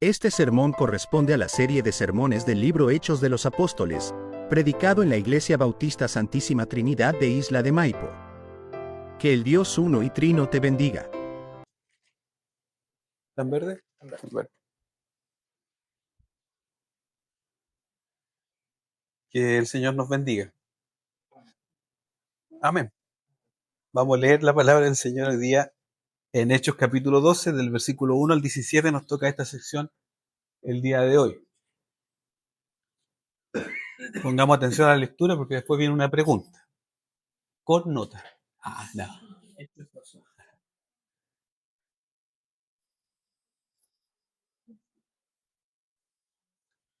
Este sermón corresponde a la serie de sermones del libro Hechos de los Apóstoles, predicado en la Iglesia Bautista Santísima Trinidad de Isla de Maipo. Que el Dios uno y trino te bendiga. ¿Están verde? Verde. Que el Señor nos bendiga. Amén. Vamos a leer la palabra del Señor hoy día en Hechos capítulo 12, del versículo 1 al 17. Nos toca esta sección el día de hoy. Pongamos atención a la lectura porque después viene una pregunta. Con nota. No.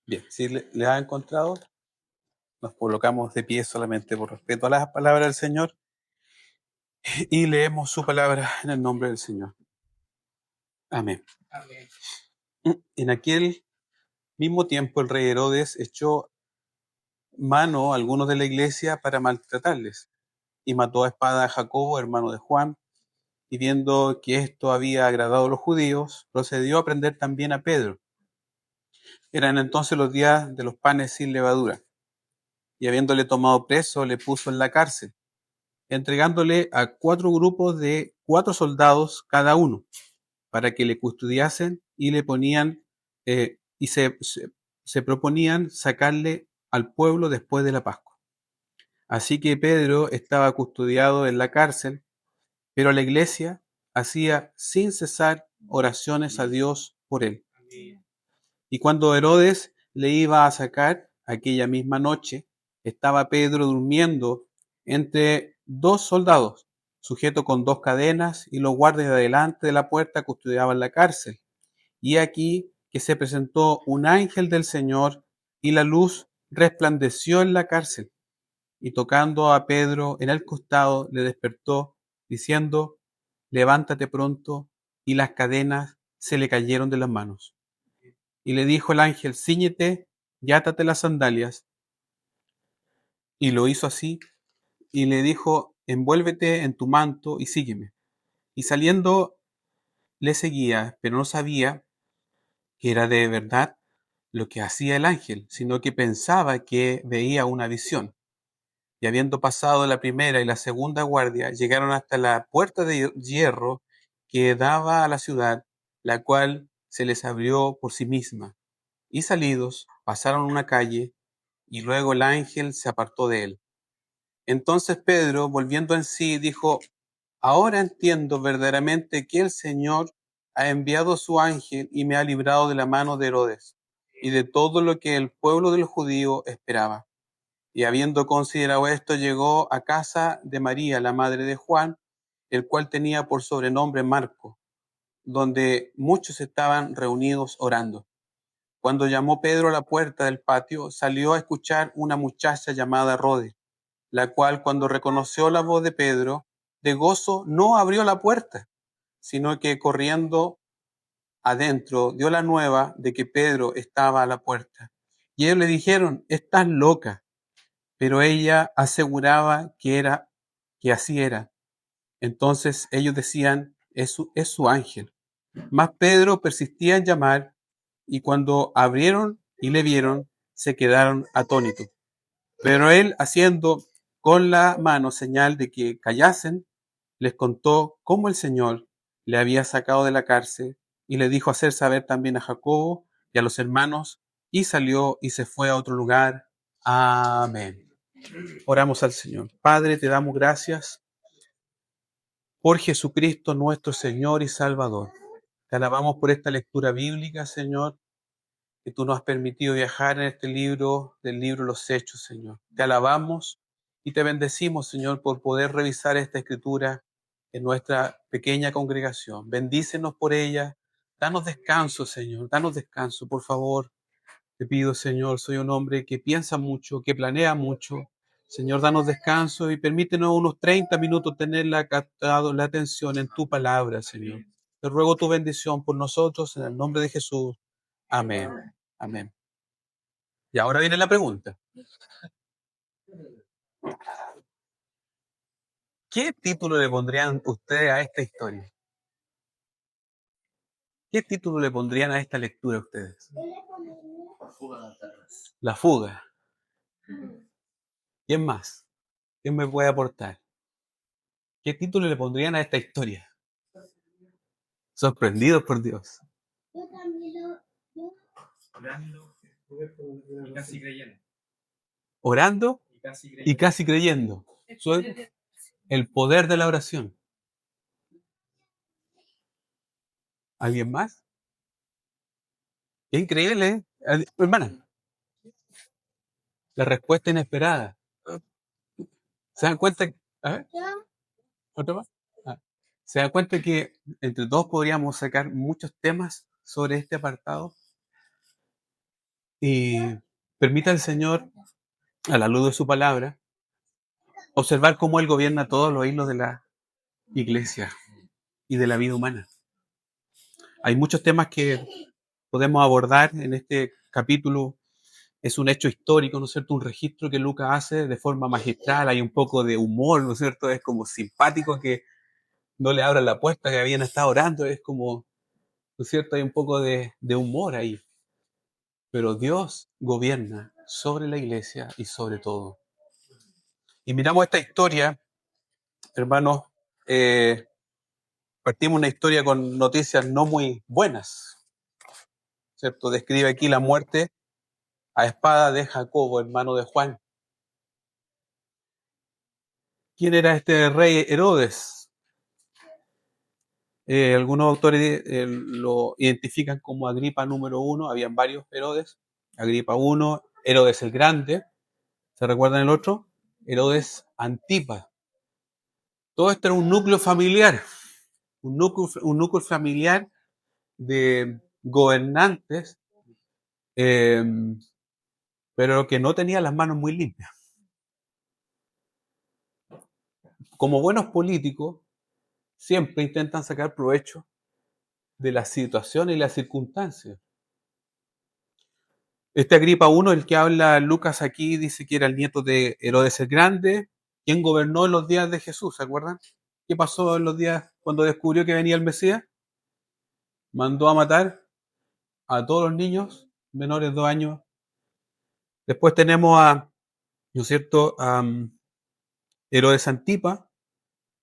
Bien, si le ha encontrado, nos colocamos de pie solamente por respeto a las palabras del Señor y leemos su palabra en el nombre del Señor. Amén. Amén. En aquel mismo tiempo el rey Herodes echó mano a algunos de la iglesia para maltratarles y mató a espada a Jacobo, hermano de Juan, y viendo que esto había agradado a los judíos, procedió a prender también a Pedro. Eran entonces los días de los panes sin levadura, y habiéndole tomado preso, le puso en la cárcel, entregándole a 4 grupos de 4 soldados cada uno, para que le custodiasen y le ponían, y se proponían sacarle al pueblo después de la Pascua. Así que Pedro estaba custodiado en la cárcel, pero la iglesia hacía sin cesar oraciones a Dios por él. Y cuando Herodes le iba a sacar aquella misma noche, estaba Pedro durmiendo entre 2 soldados, sujeto con 2 cadenas, y los guardias de delante de la puerta custodiaban la cárcel. Y aquí que se presentó un ángel del Señor, y la luz resplandeció en la cárcel. Y tocando a Pedro en el costado, le despertó, diciendo: levántate pronto. Y las cadenas se le cayeron de las manos. Y le dijo el ángel: cíñete y átate las sandalias. Y lo hizo así, y le dijo: envuélvete en tu manto y sígueme. Y saliendo le seguía, pero no sabía que era de verdad lo que hacía el ángel, sino que pensaba que veía una visión. Y habiendo pasado la primera y la segunda guardia, llegaron hasta la puerta de hierro que daba a la ciudad, la cual se les abrió por sí misma. Y salidos, pasaron una calle, y luego el ángel se apartó de él. Entonces Pedro, volviendo en sí, dijo: ahora entiendo verdaderamente que el Señor ha enviado su ángel y me ha librado de la mano de Herodes y de todo lo que el pueblo del judío esperaba. Y habiendo considerado esto, llegó a casa de María, la madre de Juan, el cual tenía por sobrenombre Marco, donde muchos estaban reunidos orando. Cuando llamó Pedro a la puerta del patio, salió a escuchar una muchacha llamada Rode, la cual, cuando reconoció la voz de Pedro, de gozo no abrió la puerta, sino que corriendo adentro dio la nueva de que Pedro estaba a la puerta. Y ellos le dijeron: estás loca. Pero ella aseguraba que así era. Entonces ellos decían: es su ángel. Mas Pedro persistía en llamar, y cuando abrieron y le vieron, se quedaron atónitos. Pero él, haciendo con la mano señal de que callasen, les contó cómo el Señor le había sacado de la cárcel, y le dijo hacer saber también a Jacobo y a los hermanos, y salió y se fue a otro lugar. Amén. Oramos al Señor. Padre, te damos gracias por Jesucristo nuestro Señor y Salvador. Te alabamos por esta lectura bíblica, Señor, que tú nos has permitido viajar en este libro, del libro Los Hechos, Señor. Te alabamos y te bendecimos, Señor, por poder revisar esta escritura en nuestra pequeña congregación. Bendícenos por ella. Danos descanso, Señor. Danos descanso, por favor. Te pido, Señor, soy un hombre que piensa mucho, que planea mucho. Señor, danos descanso y permítenos unos 30 minutos tenerla captado la atención en tu palabra, Señor. Te ruego tu bendición por nosotros en el nombre de Jesús. Amén. Amén. Y ahora viene la pregunta. ¿Qué título le pondrían ustedes a esta historia? ¿Qué título le pondrían a esta lectura ustedes? Fuga de Altaras. La fuga. ¿Quién más? ¿Quién me puede aportar? ¿Qué título le pondrían a esta historia? Sorprendidos por Dios. Orando y casi creyendo. Orando Y casi y creyendo. casi creyendo. El poder de la oración. ¿Alguien más? Qué increíble, ¿eh? Hermana, la respuesta inesperada. ¿Se dan cuenta? A ver, ¿otro más? Ah. ¿Se dan cuenta que entre todos podríamos sacar muchos temas sobre este apartado? Y permita al Señor, a la luz de su palabra, observar cómo Él gobierna todos los hilos de la iglesia y de la vida humana. Hay muchos temas que podemos abordar en este capítulo. Es un hecho histórico, ¿no es cierto? Un registro que Lucas hace de forma magistral. Hay un poco de humor, ¿no es cierto? Es como simpático que no le abran la puerta, que habían estado orando. Es como, ¿no es cierto? Hay un poco de humor ahí. Pero Dios gobierna sobre la iglesia y sobre todo. Y miramos esta historia, hermanos, partimos una historia con noticias no muy buenas, ¿cierto? Describe aquí la muerte a espada de Jacobo, hermano de Juan. ¿Quién era este rey Herodes? Algunos autores lo identifican como Agripa número 1, habían varios Herodes. Agripa 1, Herodes el Grande, ¿se recuerdan el otro? Herodes Antipas. Todo esto era un núcleo familiar, un núcleo familiar de gobernantes, eh, pero que no tenía las manos muy limpias. Como buenos políticos, siempre intentan sacar provecho de las situaciones y las circunstancias. Este Agripa I, el que habla Lucas aquí, dice que era el nieto de Herodes el Grande, quien gobernó en los días de Jesús, ¿se acuerdan? ¿Qué pasó en los días cuando descubrió que venía el Mesías? Mandó a matar a todos los niños menores de 2 años. Después tenemos a, ¿no es cierto?, a Herodes Antipa,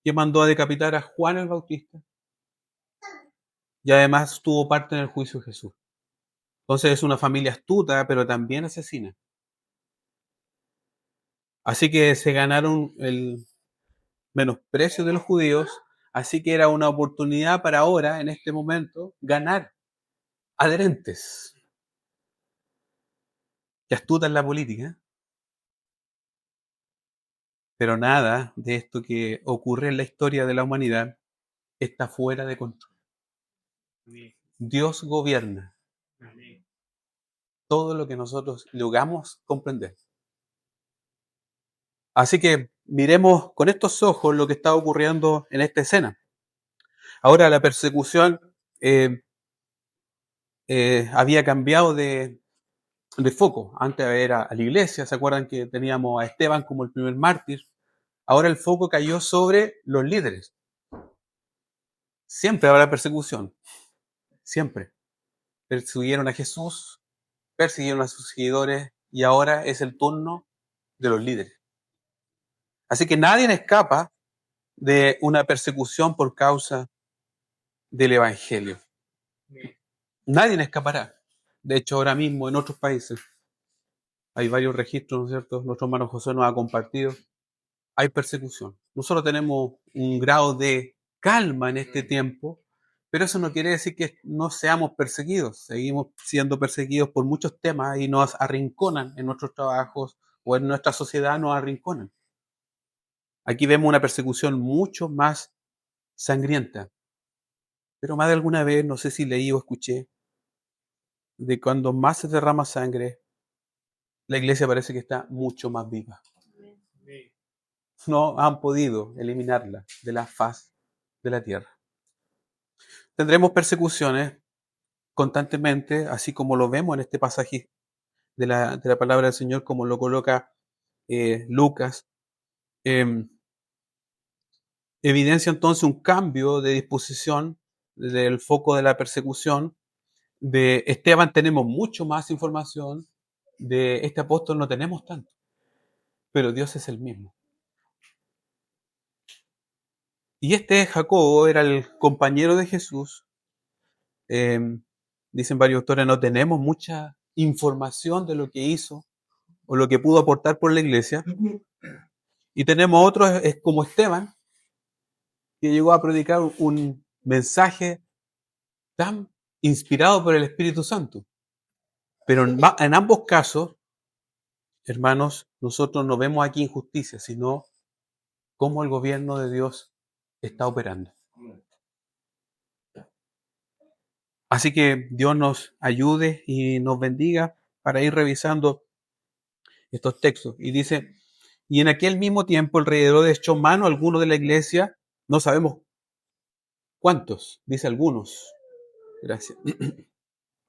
que mandó a decapitar a Juan el Bautista y además tuvo parte en el juicio de Jesús. Entonces es una familia astuta, pero también asesina. Así que se ganaron el menosprecio de los judíos, así que era una oportunidad para ahora, en este momento, ganar adherentes. Qué astuta en la política, pero nada de esto que ocurre en la historia de la humanidad está fuera de control. Dios gobierna todo lo que nosotros logramos comprender. Así que miremos con estos ojos lo que está ocurriendo en esta escena. Ahora la persecución había cambiado de foco. Antes era a la iglesia, ¿se acuerdan que teníamos a Esteban como el primer mártir? Ahora el foco cayó sobre los líderes. Siempre habrá persecución, siempre. Persiguieron a Jesús, persiguieron a sus seguidores y ahora es el turno de los líderes. Así que nadie escapa de una persecución por causa del Evangelio. Nadie escapará. De hecho, ahora mismo en otros países hay varios registros, ¿no es cierto? Nuestro hermano José nos ha compartido. Hay persecución. Nosotros tenemos un grado de calma en este tiempo, pero eso no quiere decir que no seamos perseguidos. Seguimos siendo perseguidos por muchos temas y nos arrinconan en nuestros trabajos o en nuestra sociedad nos arrinconan. Aquí vemos una persecución mucho más sangrienta. Pero más de alguna vez, no sé si leí o escuché, de cuando más se derrama sangre, la iglesia parece que está mucho más viva. No han podido eliminarla de la faz de la tierra. Tendremos persecuciones constantemente, así como lo vemos en este pasaje de la palabra del Señor, como lo coloca Lucas. Evidencia entonces un cambio de disposición del foco de la persecución. De Esteban tenemos mucho más información, de este apóstol no tenemos tanto, pero Dios es el mismo. Y este Jacobo era el compañero de Jesús. Eh, Dicen varios autores, no tenemos mucha información de lo que hizo o lo que pudo aportar por la iglesia. Y tenemos otros, es como Esteban, que llegó a predicar un mensaje tan inspirado por el Espíritu Santo. Pero en ambos casos, hermanos, nosotros no vemos aquí injusticia, sino cómo el gobierno de Dios está operando. Así que Dios nos ayude y nos bendiga para ir revisando estos textos. Y dice, y en aquel mismo tiempo el rey Herodes echó mano a algunos de la iglesia, no sabemos cuántos, dice algunos, gracias,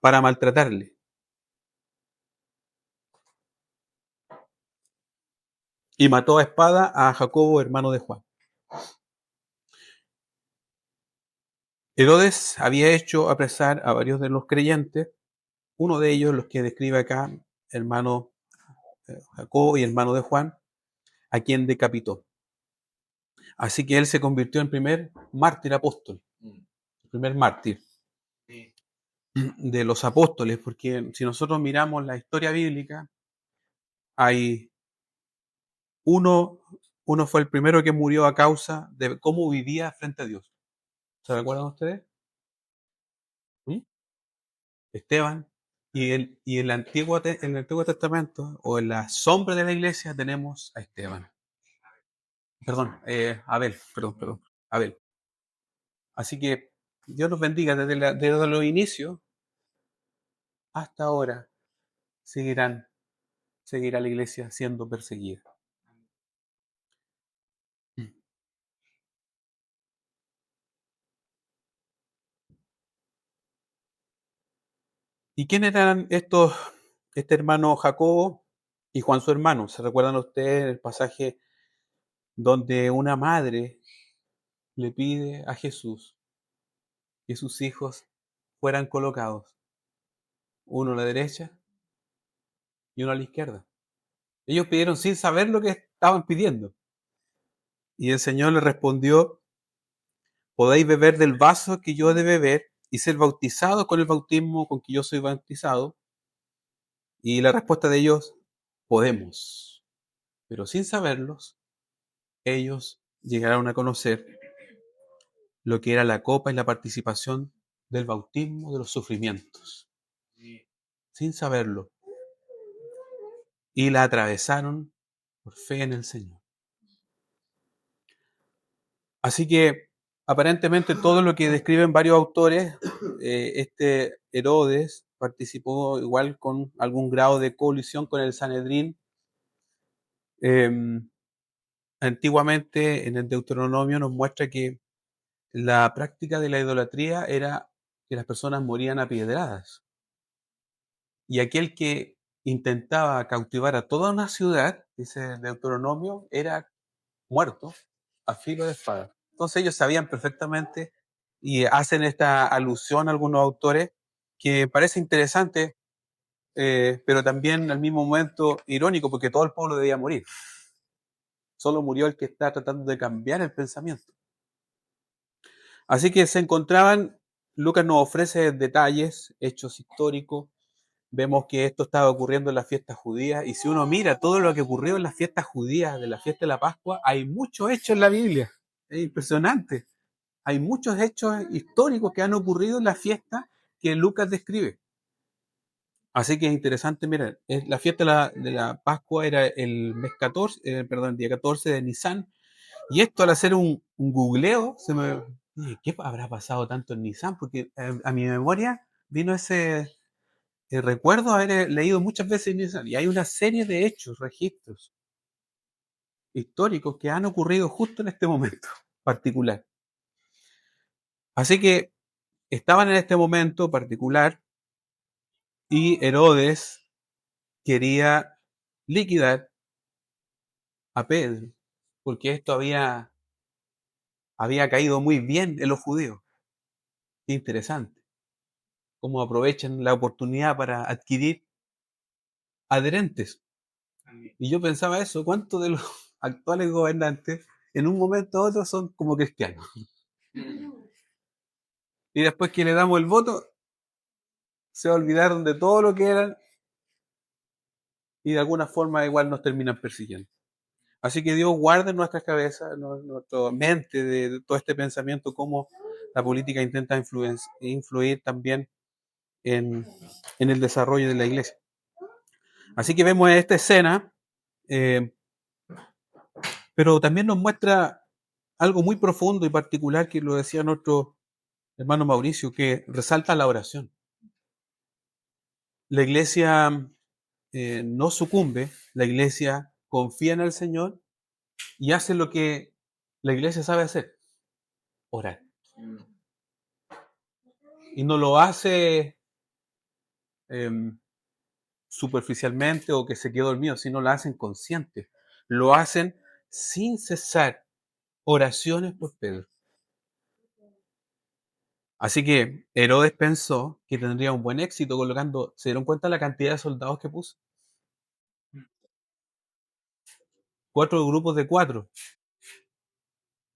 para maltratarle. Y mató a espada a Jacobo, hermano de Juan. Herodes había hecho apresar a varios de los creyentes, uno de ellos, los que describe acá, hermano Jacobo y hermano de Juan, a quien decapitó. Así que él se convirtió en primer mártir apóstol, el primer mártir de los apóstoles, porque si nosotros miramos la historia bíblica, hay uno fue el primero que murió a causa de cómo vivía frente a Dios. ¿Se recuerdan ustedes? ¿Mm? Esteban. Y en el Antiguo Testamento, o en la sombra de la iglesia, tenemos a Esteban. Perdón, Abel, perdón, Abel. Así que Dios nos bendiga desde los inicios hasta ahora. Seguirá la iglesia siendo perseguida. ¿Y quiénes eran este hermano Jacobo y Juan su hermano? ¿Se recuerdan ustedes el pasaje donde una madre le pide a Jesús que sus hijos fueran colocados, uno a la derecha y uno a la izquierda? Ellos pidieron sin saber lo que estaban pidiendo. Y el Señor le respondió, podéis beber del vaso que yo he de beber y ser bautizados con el bautismo con que yo soy bautizado. Y la respuesta de ellos, podemos. Pero sin saberlos, ellos llegaron a conocer lo que era la copa y la participación del bautismo de los sufrimientos, sin saberlo, y la atravesaron por fe en el Señor. Así que aparentemente todo lo que describen varios autores, este Herodes participó igual con algún grado de colisión con el Sanedrín. Antiguamente en el Deuteronomio nos muestra que la práctica de la idolatría era que las personas morían apiedradas. Y aquel que intentaba cautivar a toda una ciudad, dice Deuteronomio, era muerto a filo de espada. Entonces ellos sabían perfectamente y hacen esta alusión a algunos autores que parece interesante, pero también al mismo momento irónico, porque todo el pueblo debía morir. Solo murió el que está tratando de cambiar el pensamiento. Así que se encontraban, Lucas nos ofrece detalles, hechos históricos. Vemos que esto estaba ocurriendo en las fiestas judías, y si uno mira todo lo que ocurrió en las fiestas judías de la fiesta de la Pascua, hay muchos hechos en la Biblia. Es impresionante. Hay muchos hechos históricos que han ocurrido en la fiesta que Lucas describe. Así que es interesante mirar. La fiesta de la Pascua era el mes 14, el día 14 de Nisan. Y esto, al hacer un googleo, dije, ¿qué habrá pasado tanto en Nisan? Porque a mi memoria vino ese recuerdo haber leído muchas veces Nisan. Y hay una serie de hechos, registros históricos que han ocurrido justo en este momento particular. Así que estaban en este momento particular y Herodes quería liquidar a Pedro, porque esto había caído muy bien en los judíos. Qué interesante. Cómo aprovechan la oportunidad para adquirir adherentes. Y yo pensaba eso, ¿cuántos de los actuales gobernantes en un momento u otro son como cristianos? Y después que le damos el voto, se olvidaron de todo lo que eran y de alguna forma igual nos terminan persiguiendo. Así que Dios guarde en nuestras cabezas, en nuestra mente de todo este pensamiento, cómo la política intenta influir también en el desarrollo de la iglesia. Así que vemos esta escena, eh, pero también nos muestra algo muy profundo y particular que lo decía nuestro hermano Mauricio, que resalta la oración. La iglesia no sucumbe, la iglesia confía en el Señor y hace lo que la iglesia sabe hacer, orar. Y no lo hace superficialmente o que se quede dormido, sino lo hacen consciente. Lo hacen sin cesar oraciones por Pedro. Así que Herodes pensó que tendría un buen éxito colocando, ¿se dieron cuenta la cantidad de soldados que puso? 4 grupos de 4.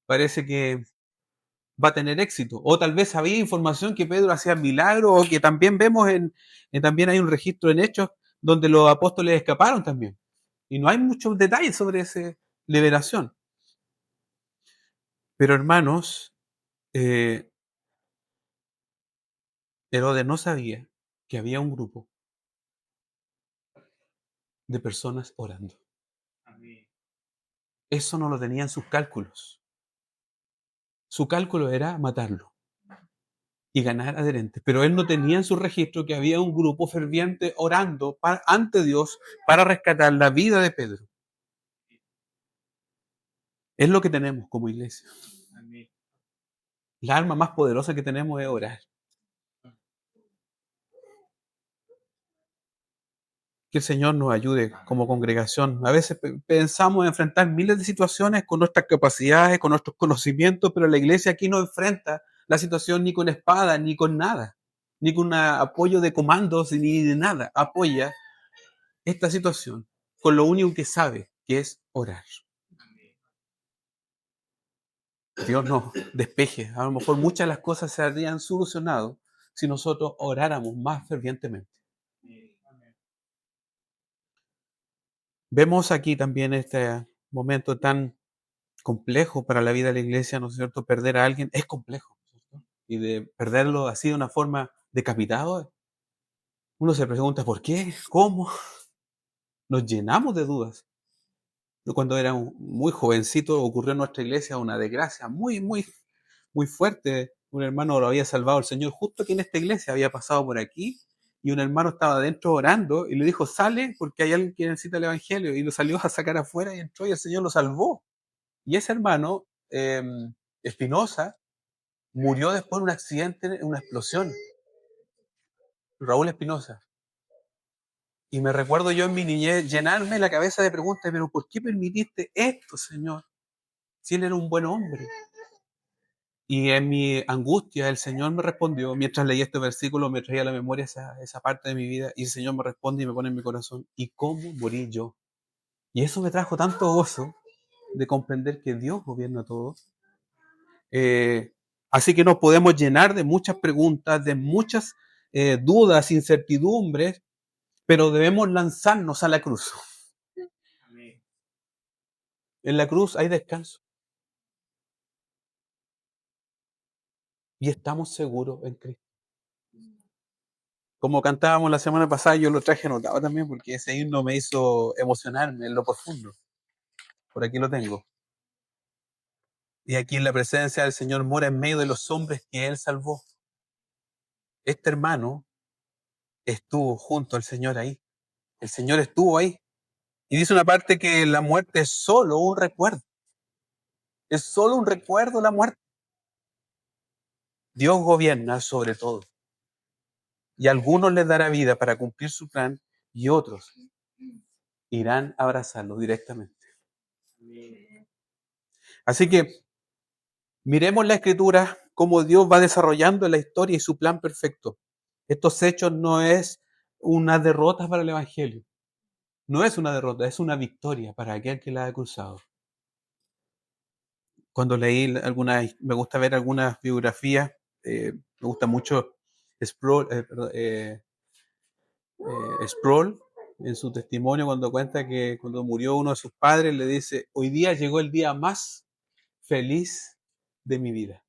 Parece que va a tener éxito. O tal vez había información que Pedro hacía milagros, o que también vemos también hay un registro en Hechos donde los apóstoles escaparon también. Y no hay muchos detalles sobre esa liberación. Pero hermanos, Herodes no sabía que había un grupo de personas orando. Eso no lo tenía en sus cálculos. Su cálculo era matarlo y ganar adherentes. Pero él no tenía en su registro que había un grupo ferviente orando ante Dios para rescatar la vida de Pedro. Es lo que tenemos como iglesia. La arma más poderosa que tenemos es orar. Que el Señor nos ayude como congregación. A veces pensamos enfrentar miles de situaciones con nuestras capacidades, con nuestros conocimientos, pero la iglesia aquí no enfrenta la situación ni con espada, ni con nada, ni con un apoyo de comandos, ni de nada. Apoya esta situación con lo único que sabe, que es orar. Dios nos despeje. A lo mejor muchas de las cosas se habrían solucionado si nosotros oráramos más fervientemente. Vemos aquí también este momento tan complejo para la vida de la iglesia, ¿no es cierto? Perder a alguien es complejo, ¿cierto? Y de perderlo así de una forma decapitado, uno se pregunta ¿por qué? ¿Cómo? Nos llenamos de dudas. Yo cuando era muy jovencito ocurrió en nuestra iglesia una desgracia muy fuerte. Un hermano lo había salvado el Señor justo aquí en esta iglesia, había pasado por aquí y un hermano estaba adentro orando y le dijo, sale porque hay alguien que necesita el evangelio, y lo salió a sacar afuera y entró y el Señor lo salvó. Y ese hermano, Espinosa, murió después de un accidente, en una explosión. Raúl Espinosa. Y me recuerdo yo en mi niñez llenarme la cabeza de preguntas, pero ¿por qué permitiste esto, Señor? Si él era un buen hombre. Y en mi angustia el Señor me respondió, mientras leía este versículo me traía a la memoria esa parte de mi vida, y el Señor me responde y me pone en mi corazón, ¿y cómo morí yo? Y eso me trajo tanto gozo de comprender que Dios gobierna todo. Así que nos podemos llenar de muchas preguntas, de muchas dudas, incertidumbres, pero debemos lanzarnos a la cruz. En la cruz hay descanso. Y estamos seguros en Cristo. Como cantábamos la semana pasada, yo lo traje anotado también porque ese himno me hizo emocionarme en lo profundo. Por aquí lo tengo. Y aquí en la presencia del Señor mora en medio de los hombres que Él salvó. Este hermano estuvo junto al Señor ahí. El Señor estuvo ahí. Y dice una parte que la muerte es solo un recuerdo. Es solo un recuerdo la muerte. Dios gobierna sobre todo. Y a algunos les dará vida para cumplir su plan y otros irán a abrazarlo directamente. Así que miremos la Escritura cómo Dios va desarrollando la historia y su plan perfecto. Estos hechos no es una derrota para el Evangelio. No es una derrota, es una victoria para aquel que la ha cruzado. Cuando leí algunas, me gusta ver algunas biografías, me gusta mucho Sproul, Sproul, en su testimonio, cuando cuenta que cuando murió uno de sus padres, le dice: hoy día llegó el día más feliz de mi vida.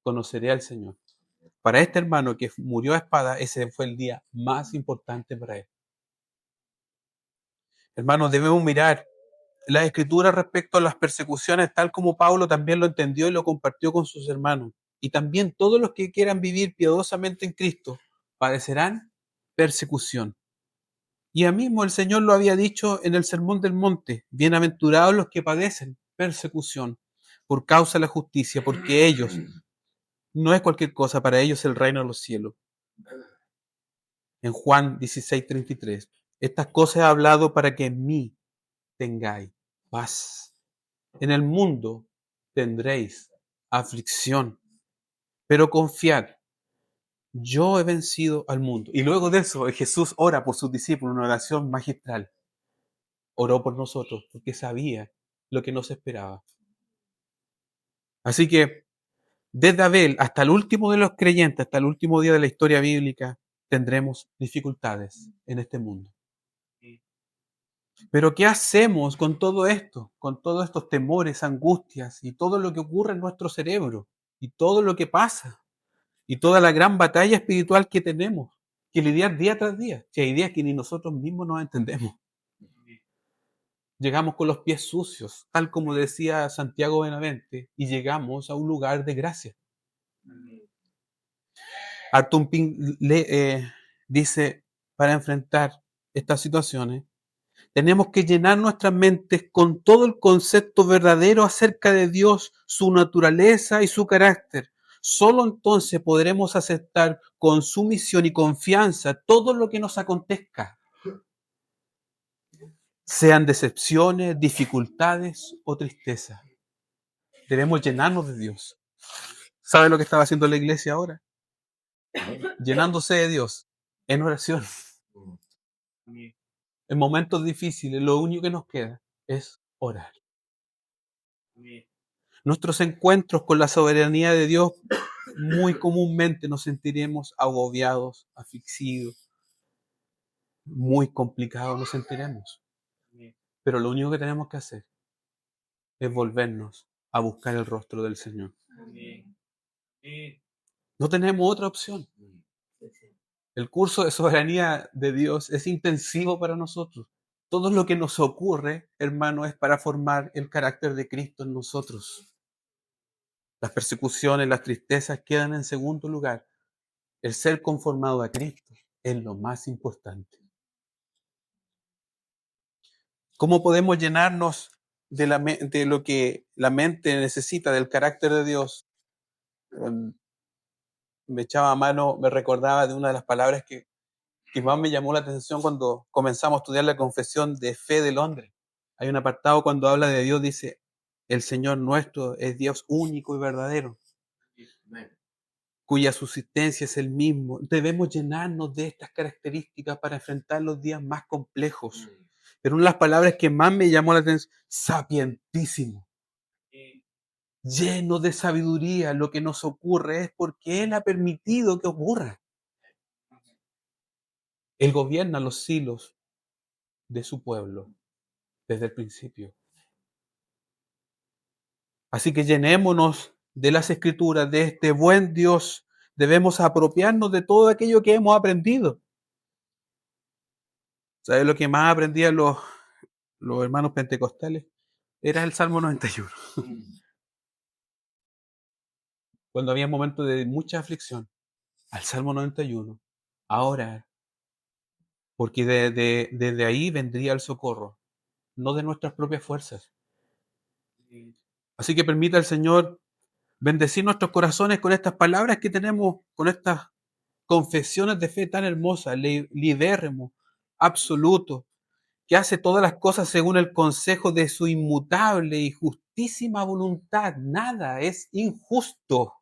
Conoceré al Señor. Para este hermano que murió a espada, ese fue el día más importante para él. Hermanos, debemos mirar las Escrituras respecto a las persecuciones, tal como Pablo también lo entendió y lo compartió con sus hermanos. Y también todos los que quieran vivir piadosamente en Cristo padecerán persecución. Y a mismo el Señor lo había dicho en el Sermón del Monte: bienaventurados los que padecen persecución por causa de la justicia, porque ellos, no es cualquier cosa, para ellos el reino de los cielos. En Juan 16:33, estas cosas he hablado para que en mí tengáis paz. En el mundo tendréis aflicción, pero confiad, yo he vencido al mundo. Y luego de eso, Jesús ora por sus discípulos, una oración magistral. Oró por nosotros porque sabía lo que nos esperaba. Así que desde Abel hasta el último de los creyentes, hasta el último día de la historia bíblica, tendremos dificultades en este mundo. Pero ¿qué hacemos con todo esto? Con todos estos temores, angustias y todo lo que ocurre en nuestro cerebro y todo lo que pasa y toda la gran batalla espiritual que tenemos que lidiar día tras día. Si hay días que ni nosotros mismos nos entendemos. Llegamos con los pies sucios, tal como decía Santiago Benavente, y llegamos a un lugar de gracia. Arthur Pink dice, para enfrentar estas situaciones, tenemos que llenar nuestras mentes con todo el concepto verdadero acerca de Dios, su naturaleza y su carácter. Solo entonces podremos aceptar con sumisión y confianza todo lo que nos acontezca, sean decepciones, dificultades o tristezas. Debemos llenarnos de Dios. ¿Sabe lo que estaba haciendo la iglesia ahora? Llenándose de Dios en oración. En momentos difíciles, lo único que nos queda es orar. Nuestros encuentros con la soberanía de Dios, muy comúnmente nos sentiremos agobiados, afligidos, muy complicados nos sentiremos. Pero lo único que tenemos que hacer es volvernos a buscar el rostro del Señor. No tenemos otra opción. El curso de soberanía de Dios es intensivo para nosotros. Todo lo que nos ocurre, hermano, es para formar el carácter de Cristo en nosotros. Las persecuciones, las tristezas quedan en segundo lugar. El ser conformado a Cristo es lo más importante. ¿Cómo podemos llenarnos de lo que la mente necesita, del carácter de Dios? Me echaba a mano, me recordaba de una de las palabras que más me llamó la atención cuando comenzamos a estudiar la Confesión de Fe de Londres. Hay un apartado cuando habla de Dios, dice: el Señor nuestro es Dios único y verdadero, cuya subsistencia es el mismo. Debemos llenarnos de estas características para enfrentar los días más complejos. Pero una de las palabras que más me llamó la atención: sapientísimo, lleno de sabiduría. Lo que nos ocurre es porque Él ha permitido que ocurra. Él gobierna los hilos de su pueblo desde el principio. Así que llenémonos de las Escrituras, de este buen Dios. Debemos apropiarnos de todo aquello que hemos aprendido. ¿Sabes lo que más aprendían los hermanos pentecostales? Era el Salmo 91. Cuando había momentos de mucha aflicción, al Salmo 91, a orar, porque desde ahí vendría el socorro, no de nuestras propias fuerzas. Así que permita al Señor bendecir nuestros corazones con estas palabras que tenemos, con estas confesiones de fe tan hermosas, lidérrimo, absoluto, que hace todas las cosas según el consejo de su inmutable y justísima voluntad. Nada es injusto.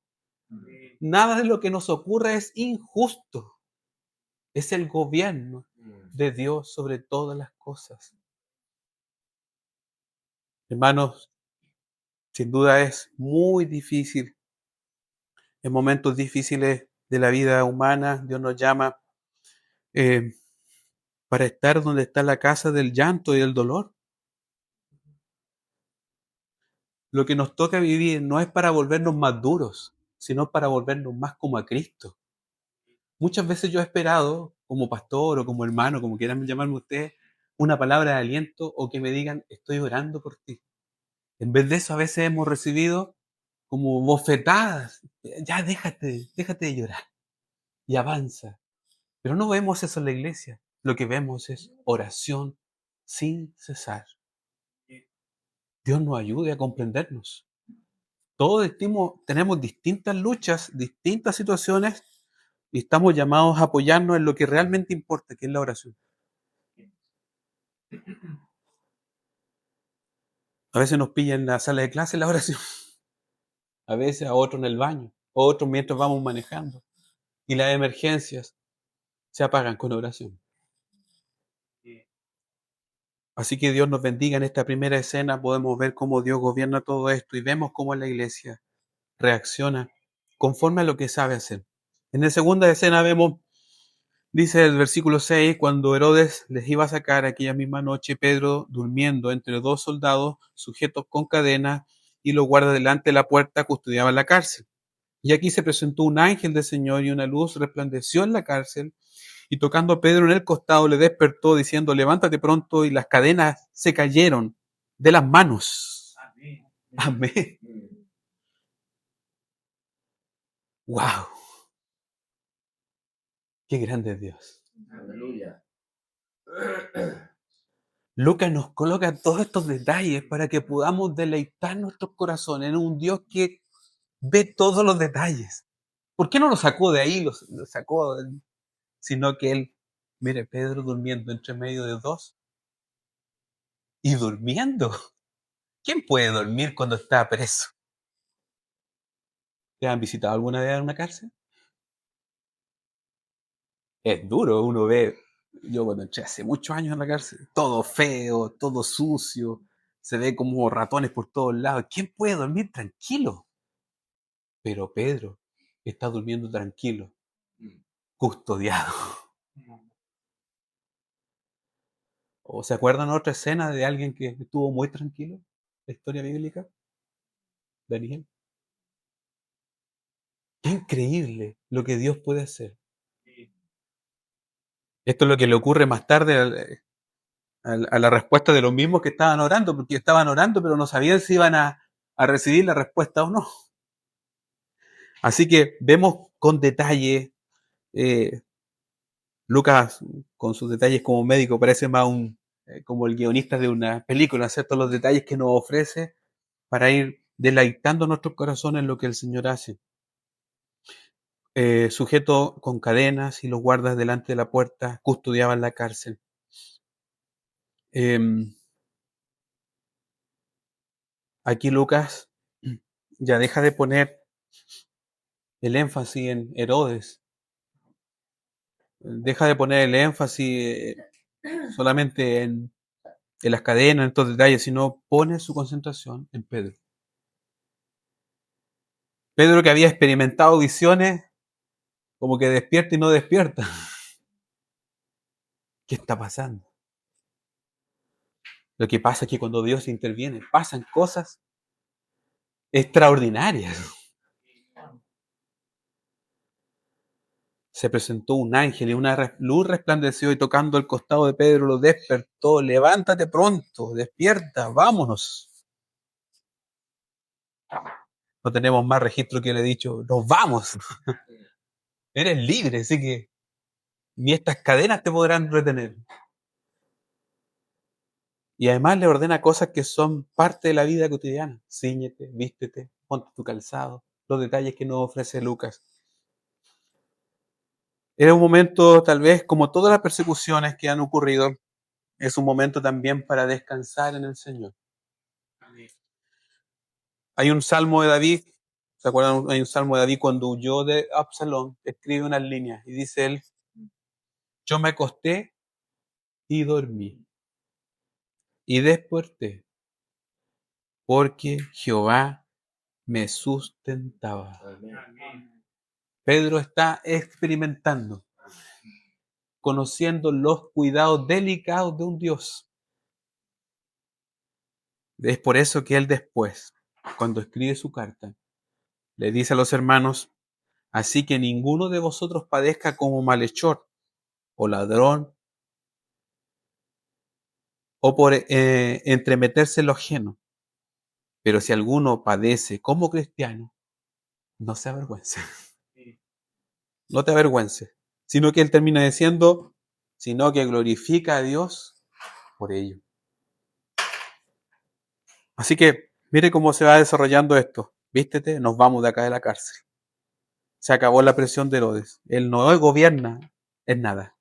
Nada de lo que nos ocurre es injusto. Es el gobierno de Dios sobre todas las cosas. Hermanos, sin duda es muy difícil. En momentos difíciles de la vida humana, Dios nos llama eh, para estar donde está la casa del llanto y del dolor. Lo que nos toca vivir no es para volvernos más duros, sino para volvernos más como a Cristo. Muchas veces yo he esperado, como pastor o como hermano, como quieran llamarme ustedes, una palabra de aliento o que me digan, estoy orando por ti. En vez de eso, a veces hemos recibido como bofetadas. Ya déjate de llorar y avanza. Pero no vemos eso en la iglesia. Lo que vemos es oración sin cesar. Dios nos ayude a comprendernos. Todos tenemos distintas luchas, distintas situaciones y estamos llamados a apoyarnos en lo que realmente importa, que es la oración. A veces nos pilla en la sala de clase la oración, a veces a otro en el baño, a otros mientras vamos manejando. Y las emergencias se apagan con oración. Así que Dios nos bendiga. En esta primera escena podemos ver cómo Dios gobierna todo esto y vemos cómo la iglesia reacciona conforme a lo que sabe hacer. En la segunda escena vemos, dice el versículo 6, cuando Herodes les iba a sacar aquella misma noche, Pedro durmiendo entre dos soldados sujetos con cadenas y los guardas delante de la puerta custodiaban la cárcel. Y aquí se presentó un ángel del Señor y una luz resplandeció en la cárcel y tocando a Pedro en el costado le despertó diciendo, levántate pronto, y las cadenas se cayeron de las manos. Amén. Amén. ¡Wow! ¡Qué grande es Dios! Aleluya. Lucas nos coloca todos estos detalles para que podamos deleitar nuestros corazones en un Dios que ve todos los detalles. ¿Por qué no lo sacó de ahí, lo sacó? Sino que él, mire, Pedro durmiendo entre medio de dos y durmiendo. ¿Quién puede dormir cuando está preso? ¿Te han visitado alguna vez en una cárcel? Es duro, uno ve, yo cuando entré hace muchos años en la cárcel, todo feo, todo sucio, se ve como ratones por todos lados. ¿Quién puede dormir tranquilo? Pero Pedro está durmiendo tranquilo, custodiado. ¿O se acuerdan otra escena de alguien que estuvo muy tranquilo? La historia bíblica, Daniel. Qué increíble lo que Dios puede hacer. Esto es lo que le ocurre más tarde a la respuesta de los mismos que estaban orando, porque estaban orando, pero no sabían si iban a recibir la respuesta o no. Así que vemos con detalle, Lucas con sus detalles como médico parece más como el guionista de una película, ¿cierto? Los detalles que nos ofrece para ir deleitando nuestros corazones en lo que el Señor hace. Sujeto con cadenas y los guardas delante de la puerta custodiaban la cárcel. Aquí Lucas ya deja de poner el énfasis en Herodes, deja de poner el énfasis solamente en las cadenas, en estos detalles, sino pone su concentración en Pedro. Pedro que había experimentado visiones como que despierta y no despierta. ¿Qué está pasando? Lo que pasa es que cuando Dios interviene, pasan cosas extraordinarias. Se presentó un ángel y una luz resplandeció y tocando el costado de Pedro lo despertó. Levántate pronto, despierta, vámonos. No tenemos más registro que le he dicho, nos vamos. Eres libre, así que ni estas cadenas te podrán retener. Y además le ordena cosas que son parte de la vida cotidiana. Cíñete, vístete, ponte tu calzado, los detalles que nos ofrece Lucas. Era un momento, tal vez, como todas las persecuciones que han ocurrido, es un momento también para descansar en el Señor. Hay un salmo de David ¿Se acuerdan? Hay un salmo de David cuando huyó de Absalón, escribe unas líneas y dice él: yo me acosté y dormí y desperté porque Jehová me sustentaba. Amén. Pedro está experimentando, conociendo los cuidados delicados de un Dios. Es por eso que él después, cuando escribe su carta, le dice a los hermanos: así que ninguno de vosotros padezca como malhechor o ladrón o por entremeterse en lo ajeno. Pero si alguno padece como cristiano, no se avergüence. No te avergüences. Sino que él termina diciendo, sino que glorifica a Dios por ello. Así que mire cómo se va desarrollando esto. Vístete, nos vamos de acá de la cárcel. Se acabó la presión de Herodes. Él no gobierna en nada.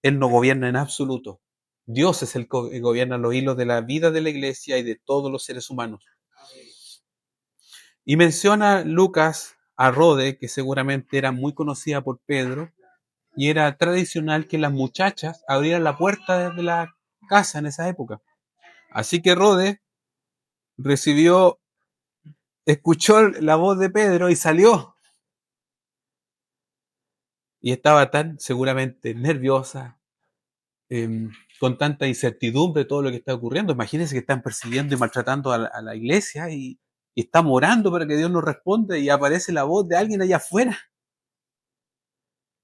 Él no gobierna en absoluto. Dios es el que gobierna los hilos de la vida de la iglesia y de todos los seres humanos. Y menciona Lucas a Rode, que seguramente era muy conocida por Pedro, y era tradicional que las muchachas abrieran la puerta de la casa en esa época. Así que Rode escuchó la voz de Pedro y salió. Y estaba tan seguramente nerviosa, con tanta incertidumbre de todo lo que está ocurriendo. Imagínense que están persiguiendo y maltratando a la iglesia y estamos orando para que Dios nos responda y aparece la voz de alguien allá afuera.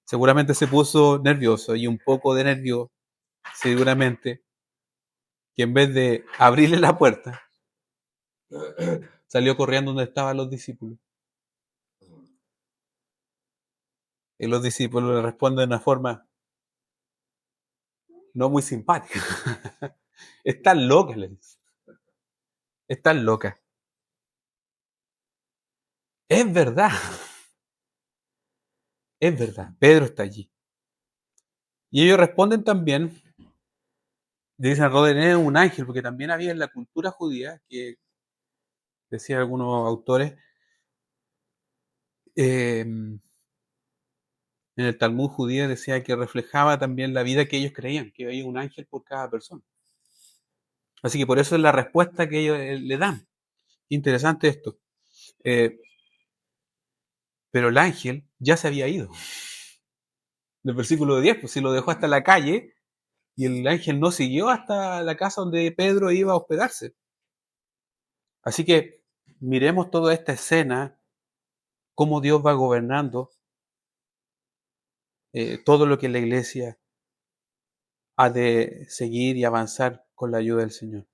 Seguramente se puso nervioso y un poco de nervio, seguramente, que en vez de abrirle la puerta, salió corriendo donde estaban los discípulos. Y los discípulos le responden de una forma no muy simpática. Están locas, les dice. Están locas. Es verdad. Es verdad. Pedro está allí. Y ellos responden también, dicen, Roden es un ángel, porque también había en la cultura judía, que decían algunos autores, en el Talmud judío decía que reflejaba también la vida que ellos creían, que había un ángel por cada persona. Así que por eso es la respuesta que ellos le dan. Interesante esto. Pero el ángel ya se había ido. Del versículo 10, pues si lo dejó hasta la calle y el ángel no siguió hasta la casa donde Pedro iba a hospedarse. Así que miremos toda esta escena, cómo Dios va gobernando todo lo que la iglesia ha de seguir y avanzar con la ayuda del Señor.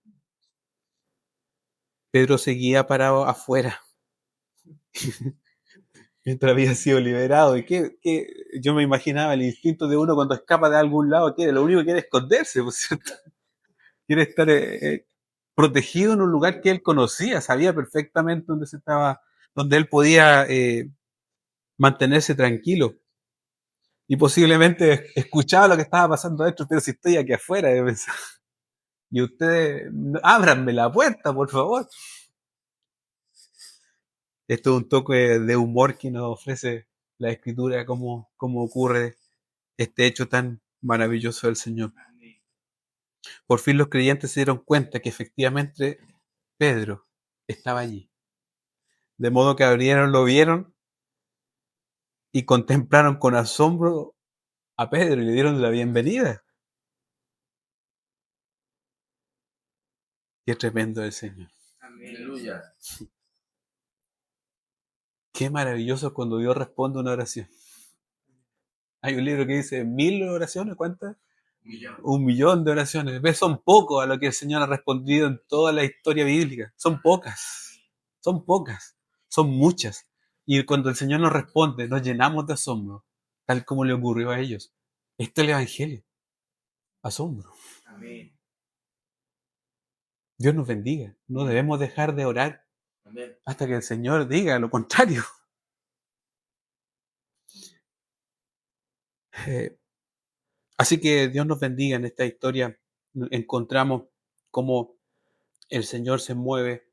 Pedro seguía parado afuera mientras había sido liberado. Y que yo me imaginaba el instinto de uno cuando escapa de algún lado, que lo único que quiere es esconderse, ¿por cierto? Quiere estar protegido en un lugar que él conocía, sabía perfectamente dónde se estaba, donde él podía mantenerse tranquilo. Y posiblemente escuchaba lo que estaba pasando adentro, pero si estoy aquí afuera, yo pensaba, y ustedes, ábranme la puerta, por favor. Esto es un toque de humor que nos ofrece la Escritura, cómo ocurre este hecho tan maravilloso del Señor. Por fin los creyentes se dieron cuenta que efectivamente Pedro estaba allí. De modo que abrieron, lo vieron y contemplaron con asombro a Pedro y le dieron la bienvenida. Qué tremendo el Señor. Aleluya. Qué maravilloso cuando Dios responde una oración. Hay un libro que dice 1000 oraciones, ¿cuántas? 1.000.000. 1.000.000 de oraciones. ¿Ves? Son pocos a lo que el Señor ha respondido en toda la historia bíblica. Son pocas. Son pocas. Son muchas. Y cuando el Señor nos responde, nos llenamos de asombro, tal como le ocurrió a ellos. Este es el Evangelio. Asombro. Amén. Dios nos bendiga. No debemos dejar de orar Amén. hasta que el Señor diga lo contrario. Así que Dios nos bendiga. En esta historia encontramos cómo el Señor se mueve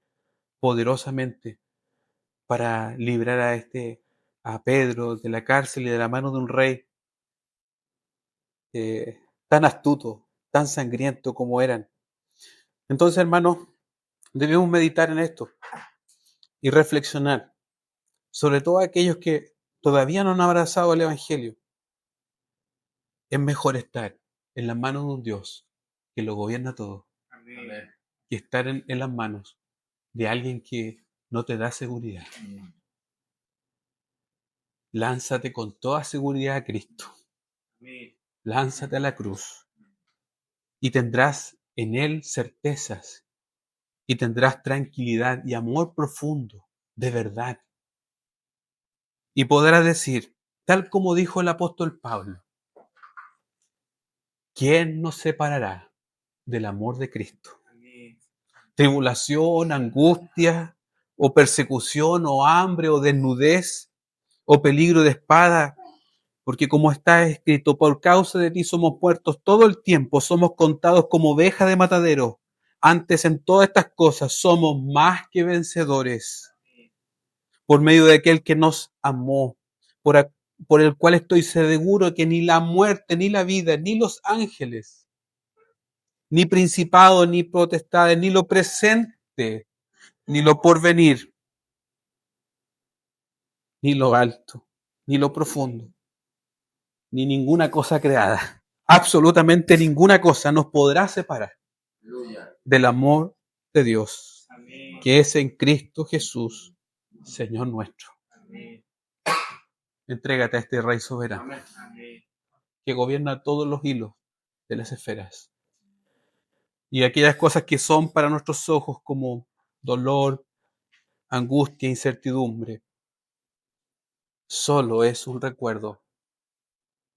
poderosamente para librar a Pedro de la cárcel y de la mano de un rey tan astuto, tan sangriento como eran. Entonces, hermanos, debemos meditar en esto y reflexionar, sobre todo aquellos que todavía no han abrazado el Evangelio. Es mejor estar en las manos de un Dios que lo gobierna todo, Amén. que estar en las manos de alguien que no te da seguridad. Lánzate con toda seguridad a Cristo. Amén. Lánzate a la cruz y tendrás en Él certezas y tendrás tranquilidad y amor profundo, de verdad. Y podrás decir, tal como dijo el apóstol Pablo, ¿quién nos separará del amor de Cristo? Amén. Tribulación, angustia, o persecución, o hambre, o desnudez, o peligro de espada, porque como está escrito, por causa de ti somos muertos todo el tiempo, somos contados como ovejas de matadero. Antes en todas estas cosas somos más que vencedores por medio de aquel que nos amó, por el cual estoy seguro que ni la muerte, ni la vida, ni los ángeles, ni principados, ni potestades, ni lo presente, ni lo porvenir, ni lo alto, ni lo profundo, ni ninguna cosa creada, absolutamente ninguna cosa nos podrá separar Aleluya. del amor de Dios, Amén. que es en Cristo Jesús, Señor nuestro. Amén. Entrégate a este Rey soberano, Amén. Amén. que gobierna todos los hilos de las esferas. Y aquellas cosas que son para nuestros ojos como dolor, angustia, incertidumbre, solo es un recuerdo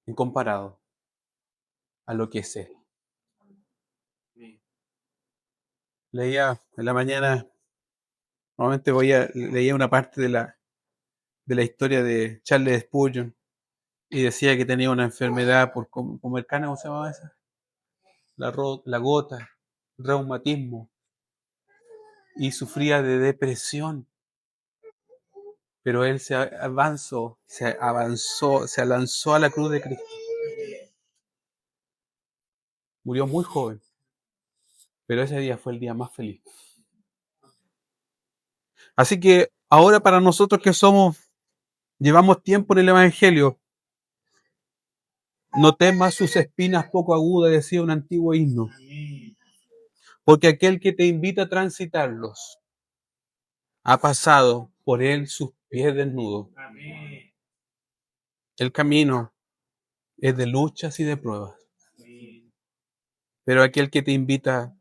en comparado a lo que es Él. Amén. Leía en la mañana, normalmente leía una parte de la historia de Charles Spurgeon y decía que tenía una enfermedad por comer carne, ¿cómo se llamaba esa? La gota, reumatismo, y sufría de depresión. Pero él se lanzó a la cruz de Cristo. Murió muy joven, pero ese día fue el día más feliz. Así que ahora para nosotros que llevamos tiempo en el Evangelio, no temas sus espinas poco agudas, decía un antiguo himno, Amén. porque aquel que te invita a transitarlos ha pasado por él sus pies desnudos. Amén. El camino es de luchas y de pruebas, Amén. pero aquel que te invita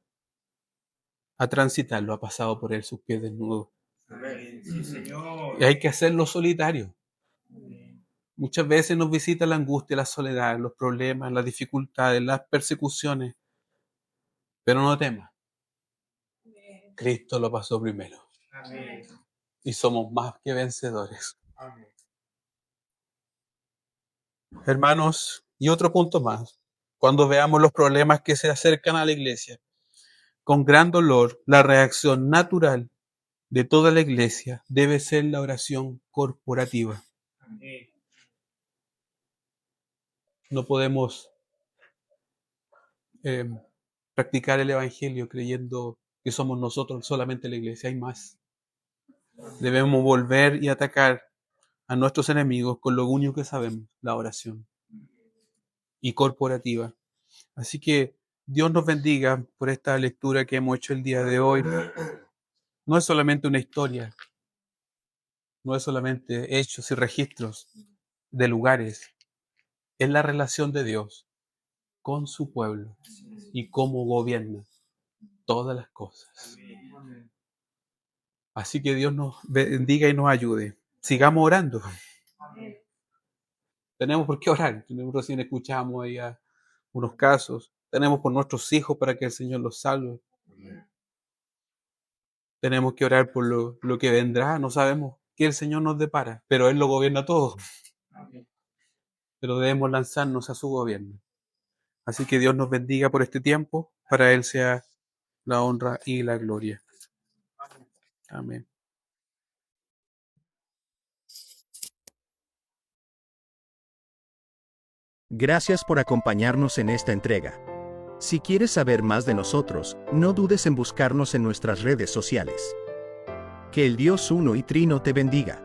a transitarlo ha pasado por él sus pies desnudos. Amén. Sí, Señor. Y hay que hacerlo solitario. Amén. Muchas veces nos visita la angustia, la soledad, los problemas, las dificultades, las persecuciones. Pero no temas. Cristo lo pasó primero. Amén. Y somos más que vencedores. Amén. Hermanos, y otro punto más. Cuando veamos los problemas que se acercan a la iglesia, con gran dolor, la reacción natural de toda la iglesia debe ser la oración corporativa. Amén. No podemos practicar el Evangelio creyendo que somos nosotros solamente la iglesia, hay más. Debemos volver y atacar a nuestros enemigos con lo único que sabemos, la oración y corporativa. Así que Dios nos bendiga por esta lectura que hemos hecho el día de hoy. No es solamente una historia, no es solamente hechos y registros de lugares, es la relación de Dios con su pueblo y cómo gobierna todas las cosas. Amén. Así que Dios nos bendiga y nos ayude. Sigamos orando. Amén. Tenemos por qué orar. Recién escuchamos ahí unos casos. Tenemos por nuestros hijos para que el Señor los salve. Tenemos que orar por lo que vendrá. No sabemos qué el Señor nos depara, pero Él lo gobierna todo. Amén. Pero debemos lanzarnos a su gobierno. Así que Dios nos bendiga por este tiempo. Para Él sea la honra y la gloria. Amén. Gracias por acompañarnos en esta entrega. Si quieres saber más de nosotros, no dudes en buscarnos en nuestras redes sociales. Que el Dios Uno y Trino te bendiga.